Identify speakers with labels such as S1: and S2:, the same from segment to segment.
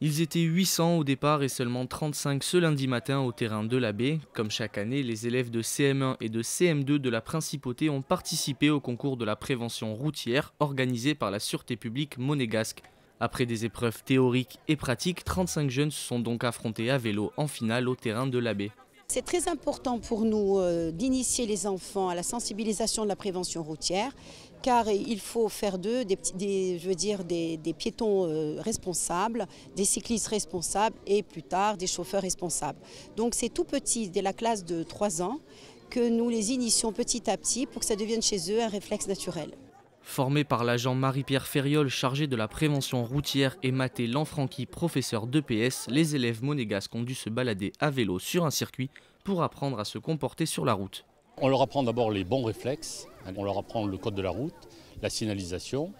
S1: Ils étaient 800 au départ et seulement 35 ce lundi matin au terrain de la baie. Comme chaque année, les élèves de CM1 et de CM2 de la Principauté ont participé au concours de la prévention routière organisé par la Sûreté publique monégasque. Après des épreuves théoriques et pratiques, 35 jeunes se sont donc affrontés à vélo en finale au terrain de la baie.
S2: C'est très important pour nous d'initier les enfants à la sensibilisation de la prévention routière, car il faut faire d'eux des piétons responsables, des cyclistes responsables et plus tard des chauffeurs responsables. Donc c'est tout petit, dès la classe de 3 ans, que nous les initions petit à petit pour que ça devienne chez eux un réflexe naturel.
S1: Formé par l'agent Marie-Pierre Ferriol, chargé de la prévention routière, et Mathé Lanfranchi, professeur d'EPS, les élèves monégasques ont dû se balader à vélo sur un circuit pour apprendre à se comporter sur la route.
S3: On leur apprend d'abord les bons réflexes, on leur apprend le code de la route, la signalisation,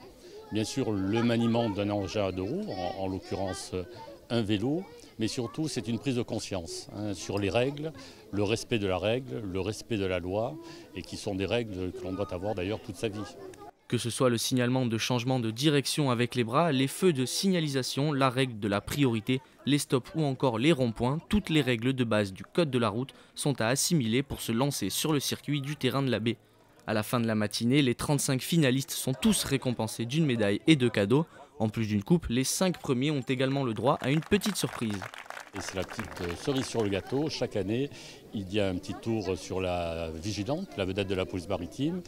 S3: bien sûr le maniement d'un engin à deux roues, en l'occurrence un vélo, mais surtout c'est une prise de conscience sur les règles, le respect de la règle, le respect de la loi, et qui sont des règles que l'on doit avoir d'ailleurs toute sa vie.
S1: Que ce soit le signalement de changement de direction avec les bras, les feux de signalisation, la règle de la priorité, les stops ou encore les ronds-points, toutes les règles de base du code de la route sont à assimiler pour se lancer sur le circuit du terrain de la baie. À la fin de la matinée, les 35 finalistes sont tous récompensés d'une médaille et de cadeaux. En plus d'une coupe, les 5 premiers ont également le droit à une petite surprise.
S3: Et c'est la petite cerise sur le gâteau. Chaque année, il y a un petit tour sur la Vigilante, la vedette de la police maritime,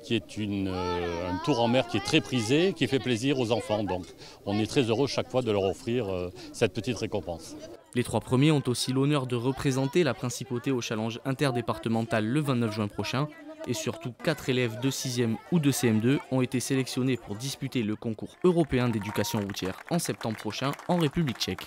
S3: qui est un tour en mer qui est très prisé, qui fait plaisir aux enfants. Donc on est très heureux chaque fois de leur offrir cette petite récompense.
S1: Les 3 premiers ont aussi l'honneur de représenter la Principauté au challenge interdépartemental le 29 juin prochain. Et surtout, 4 élèves de 6e ou de CM2 ont été sélectionnés pour disputer le concours européen d'éducation routière en septembre prochain en République tchèque.